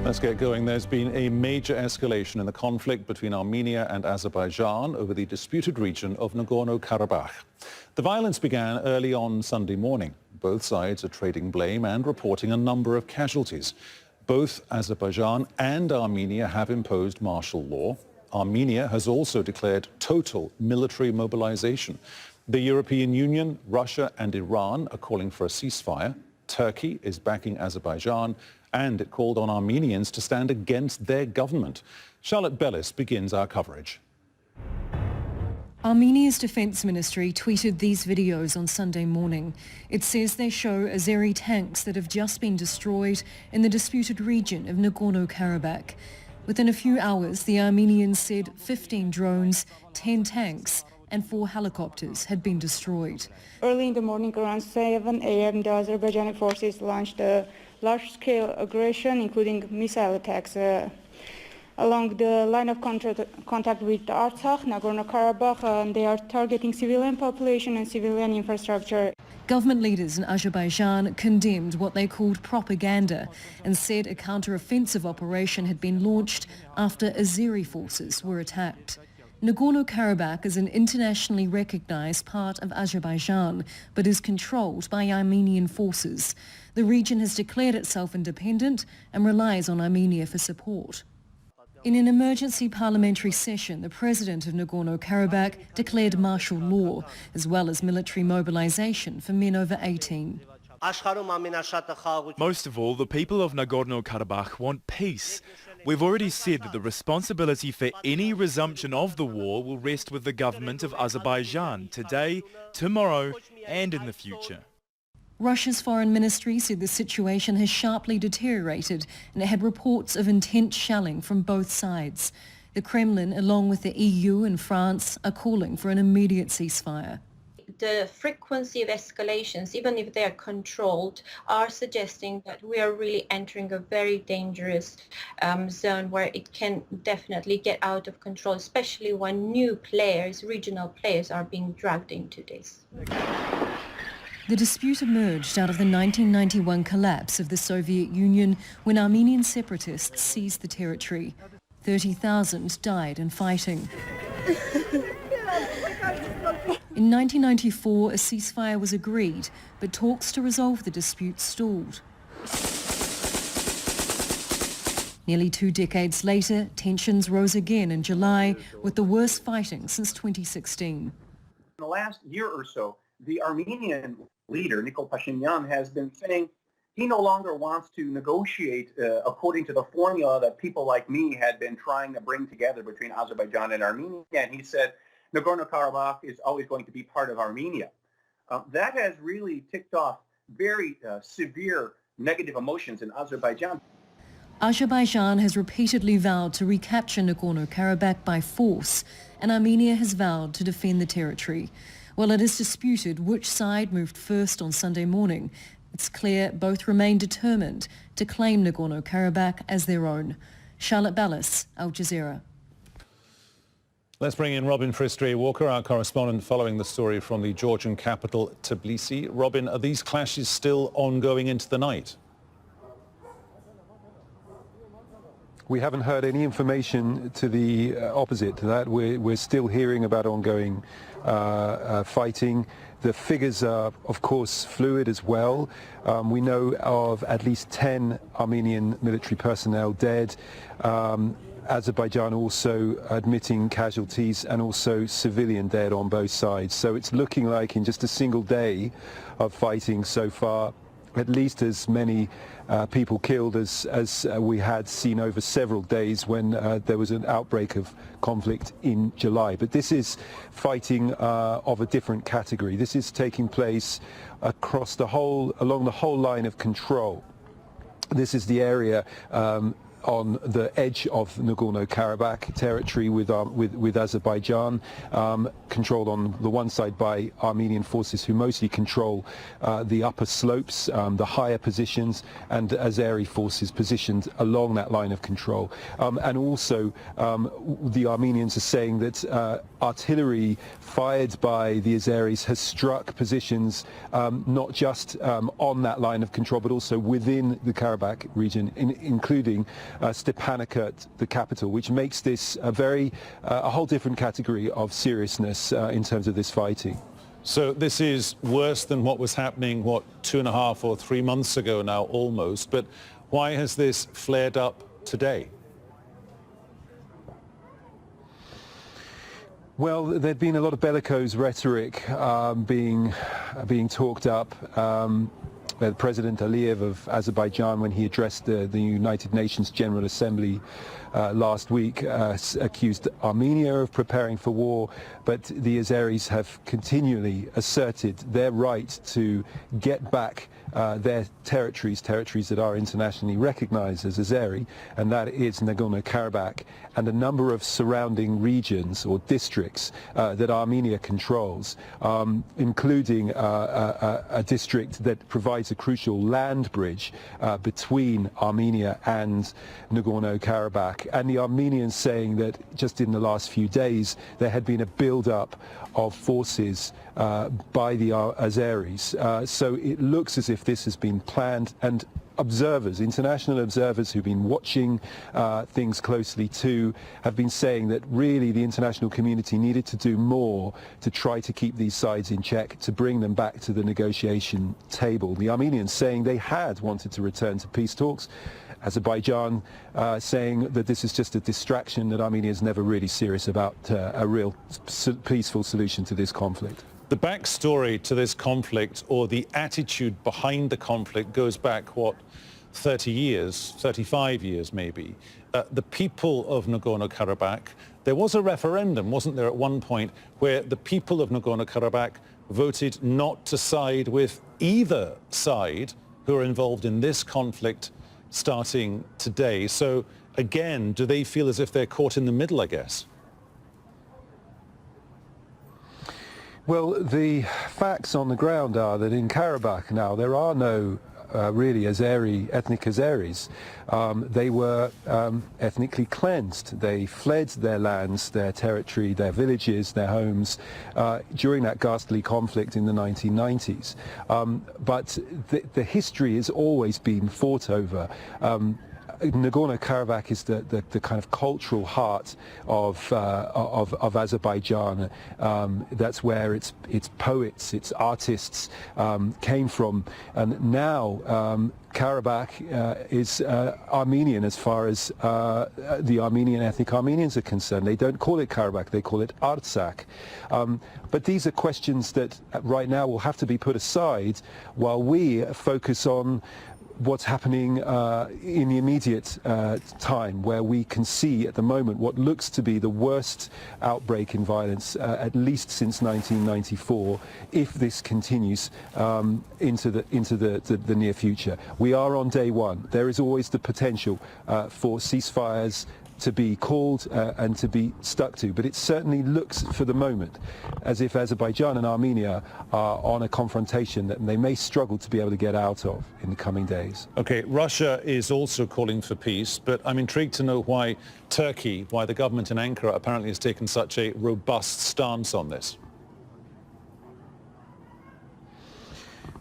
Let's get going. There's been a major escalation in the conflict between Armenia and Azerbaijan over the disputed region of Nagorno Karabakh. The violence began early on Sunday morning. Both sides are trading blame and reporting a number of casualties. Both Azerbaijan and Armenia have imposed martial law. Armenia has also declared total military mobilization. The European Union, Russia and Iran are calling for a ceasefire. Turkey is backing Azerbaijan, and it called on Armenians to stand against their government. Charlotte Bellis begins our coverage. Armenia's defence ministry tweeted these videos on Sunday morning. It says they show Azeri tanks that have just been destroyed in the disputed region of Nagorno Karabakh. Within a few hours, the Armenians said 15 drones, 10 tanks and 4 helicopters had been destroyed. Early in the morning, around 7 a.m., the Azerbaijani forces launched a large-scale aggression, including missile attacks along the line of contact with Artsakh, Nagorno-Karabakh, and they are targeting civilian population and civilian infrastructure. Government leaders in Azerbaijan condemned what they called propaganda and said a counter-offensive operation had been launched after Azeri forces were attacked. Nagorno-Karabakh is an internationally recognized part of Azerbaijan, but is controlled by Armenian forces. The region has declared itself independent and relies on Armenia for support. In an emergency parliamentary session, the president of Nagorno-Karabakh declared martial law, as well as military mobilization for men over 18. Most of all, the people of Nagorno-Karabakh want peace. We've already said that the responsibility for any resumption of the war will rest with the government of Azerbaijan today, tomorrow and in the future. Russia's foreign ministry said the situation has sharply deteriorated and it had reports of intense shelling from both sides. The Kremlin, along with the EU and France, are calling for an immediate ceasefire. The frequency of escalations, even if they are controlled, are suggesting that we are really entering a very dangerous zone where it can definitely get out of control, especially when new players, regional players, are being dragged into this. The dispute emerged out of the 1991 collapse of the Soviet Union when Armenian separatists seized the territory. 30,000 died in fighting. In 1994, a ceasefire was agreed, but talks to resolve the dispute stalled. Nearly 2 decades later, tensions rose again in July, with the worst fighting since 2016. In the last year or so, the Armenian leader, Nikol Pashinyan, has been saying he no longer wants to negotiate according to the formula that people like me had been trying to bring together between Azerbaijan and Armenia. And he said Nagorno-Karabakh is always going to be part of Armenia. That has really ticked off very severe negative emotions in Azerbaijan. Azerbaijan has repeatedly vowed to recapture Nagorno-Karabakh by force, and Armenia has vowed to defend the territory. While it is disputed which side moved first on Sunday morning, it's clear both remain determined to claim Nagorno-Karabakh as their own. Charlotte Bellis, Al Jazeera. Let's bring in Robin Fristré-Walker, our correspondent following the story from the Georgian capital, Tbilisi. Robin, are these clashes still ongoing into the night? We haven't heard any information to the opposite to that. We're still hearing about ongoing fighting. The figures are, of course, fluid as well. We know of at least 10 Armenian military personnel dead. Azerbaijan also admitting casualties and also civilian dead on both sides. So it's looking like in just a single day of fighting so far, at least as many people killed as we had seen over several days when there was an outbreak of conflict in July. But this is fighting of a different category. This is taking place across along the whole line of control. This is the area on the edge of Nagorno-Karabakh territory with Azerbaijan, controlled on the one side by Armenian forces who mostly control the upper slopes, the higher positions, and Azeri forces positioned along that line of control. And also the Armenians are saying that artillery fired by the Azeris has struck positions not just on that line of control but also within the Karabakh region, including Stepanakert, the capital, which makes this a whole different category of seriousness in terms of this fighting. So this is worse than what was happening, 2.5 or 3 months ago now almost, but why has this flared up today? Well, there'd been a lot of bellicose rhetoric being talked up. President Aliyev of Azerbaijan, when he addressed the United Nations General Assembly last week, accused Armenia of preparing for war, but the Azeris have continually asserted their right to get back their territories that are internationally recognized as Azeri, and that is Nagorno Karabakh and a number of surrounding regions or districts that Armenia controls, including a district that provides a crucial land bridge between Armenia and Nagorno Karabakh. And the Armenians saying that just in the last few days there had been a build-up of forces by the Azeris. So it looks as if this has been planned, and observers, international observers who've been watching things closely too, have been saying that really the international community needed to do more to try to keep these sides in check, to bring them back to the negotiation table. The Armenians saying they had wanted to return to peace talks. Azerbaijan saying that this is just a distraction, that Armenia is never really serious about a real peaceful solution to this conflict. The backstory to this conflict, or the attitude behind the conflict, goes back, 30 years, 35 years maybe. The people of Nagorno Karabakh, there was a referendum, wasn't there, at one point, where the people of Nagorno Karabakh voted not to side with either side who are involved in this conflict starting today. So again, do they feel as if they're caught in the middle, I guess? Well, the facts on the ground are that in Karabakh now there are no really ethnic Azeris. They were ethnically cleansed. They fled their lands, their territory, their villages, their homes during that ghastly conflict in the 1990s. But the history has always been fought over. Nagorno Karabakh is the kind of cultural heart of Azerbaijan. That's where its poets, its artists came from, and now Karabakh is Armenian as far as the Armenian ethnic Armenians are concerned. They don't call it Karabakh, they call it Artsakh. But these are questions that right now will have to be put aside while we focus on what's happening in the immediate time, where we can see at the moment what looks to be the worst outbreak in violence at least since 1994, if this continues into the near future. We are on day one. There is always the potential for ceasefires to be called and to be stuck to, but it certainly looks for the moment as if Azerbaijan and Armenia are on a confrontation that they may struggle to be able to get out of in the coming days. Okay, Russia is also calling for peace, but I'm intrigued to know why the government in Ankara apparently has taken such a robust stance on this.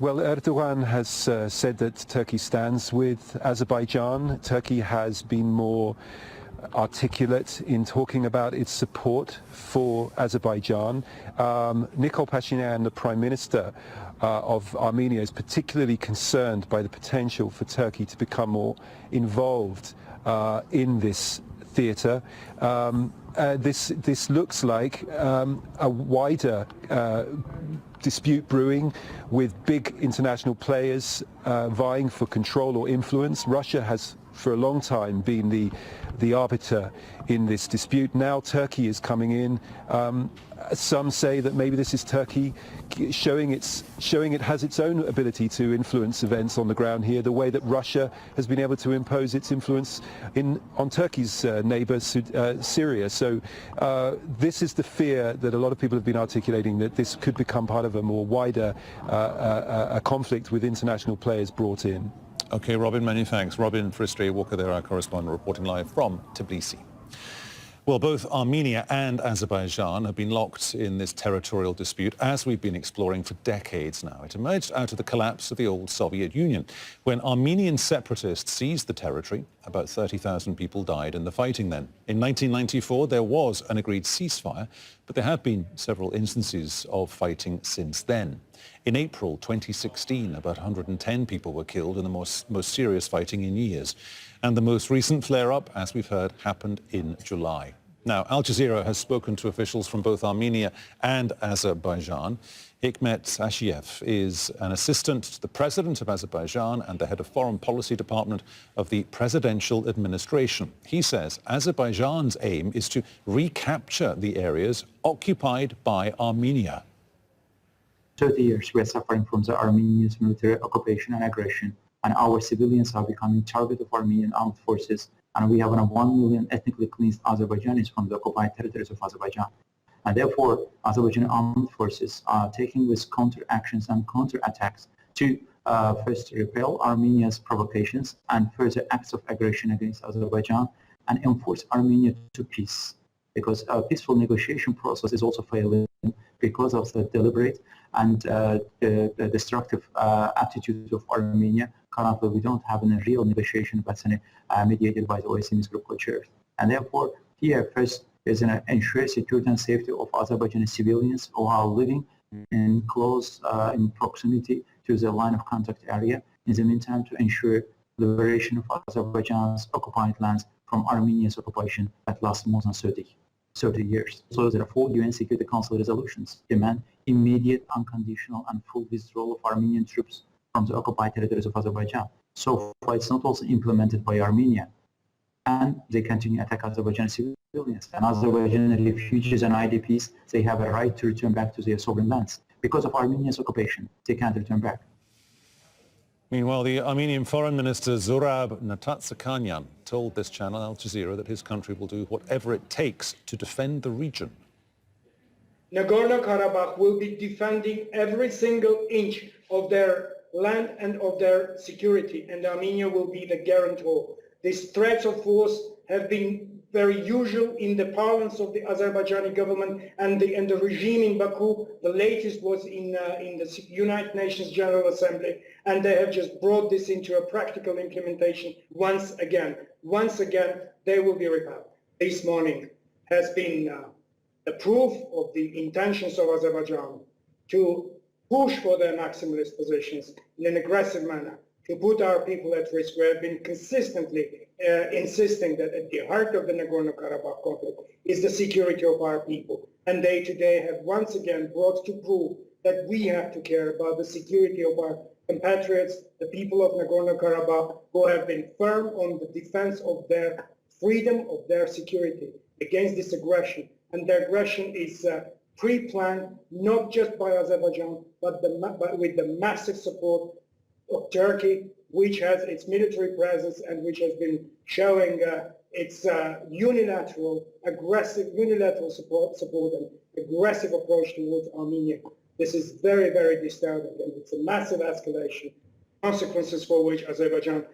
Well, Erdogan has said that Turkey stands with Azerbaijan. Turkey has been more articulate in talking about its support for Azerbaijan. Nikol Pashinyan, the Prime Minister of Armenia, is particularly concerned by the potential for Turkey to become more involved in this theatre. This looks like a wider dispute brewing with big international players vying for control or influence. Russia has for a long time been the arbiter in this dispute. Now Turkey is coming in. Some say that maybe this is Turkey showing it has its own ability to influence events on the ground here, the way that Russia has been able to impose its influence on Turkey's neighbour Syria. So this is the fear that a lot of people have been articulating, that this could become part of a more wider a conflict with international players brought in. Okay, Robin, many thanks. Robin Fristray Walker there, our correspondent, reporting live from Tbilisi. Well, both Armenia and Azerbaijan have been locked in this territorial dispute, as we've been exploring for decades now. It emerged out of the collapse of the old Soviet Union. When Armenian separatists seized the territory, about 30,000 people died in the fighting then. In 1994, there was an agreed ceasefire, but there have been several instances of fighting since then. In April 2016, about 110 people were killed in the most serious fighting in years. And the most recent flare-up, as we've heard, happened in July. Now, Al Jazeera has spoken to officials from both Armenia and Azerbaijan. Hikmet Ashiev is an assistant to the president of Azerbaijan and the head of foreign policy department of the presidential administration. He says Azerbaijan's aim is to recapture the areas occupied by Armenia. 30 years we are suffering from the Armenians' military occupation and aggression, and our civilians are becoming target of Armenian armed forces, and we have around 1 million ethnically cleansed Azerbaijanis from the occupied territories of Azerbaijan. And therefore, Azerbaijani armed forces are taking with counter-actions and counter-attacks to first repel Armenia's provocations and further acts of aggression against Azerbaijan and enforce Armenia to peace. Because a peaceful negotiation process is also failing because of the deliberate and the destructive attitude of Armenia. Currently, we don't have a real negotiation, but mediated by the OSCE group co-chairs. And therefore, here first is an ensure security and safety of Azerbaijani civilians who are living in close in proximity to the line of contact area. In the meantime, to ensure liberation of Azerbaijan's occupied lands from Armenia's occupation that lasts more than 30 years. So there are 4 UN Security Council resolutions demand immediate, unconditional and full withdrawal of Armenian troops from the occupied territories of Azerbaijan. So far it's not also implemented by Armenia. And they continue to attack Azerbaijani civilians. And Azerbaijani refugees and IDPs, they have a right to return back to their sovereign lands. Because of Armenia's occupation, they can't return back. Meanwhile, the Armenian Foreign Minister Zurab Natatsakhanyan told this channel, Al Jazeera, that his country will do whatever it takes to defend the region. Nagorno Karabakh will be defending every single inch of their land and of their security, and Armenia will be the guarantor. These threats of force have been very usual in the parlance of the Azerbaijani government and the regime in Baku. The latest was in the United Nations General Assembly, and they have just brought this into a practical implementation once again. Once again, they will be repelled. This morning has been a proof of the intentions of Azerbaijan to push for their maximalist positions in an aggressive manner, to put our people at risk. We have been consistently insisting that at the heart of the Nagorno-Karabakh conflict is the security of our people. And they today have once again brought to prove that we have to care about the security of our compatriots, the people of Nagorno-Karabakh, who have been firm on the defense of their freedom, of their security against this aggression. And the aggression is pre-planned, not just by Azerbaijan, but with the massive support of Turkey, which has its military presence and which has been showing its unilateral support and aggressive approach towards Armenia. This is very, very disturbing, and it's a massive escalation, consequences for which Azerbaijan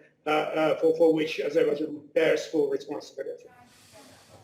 bears full responsibility.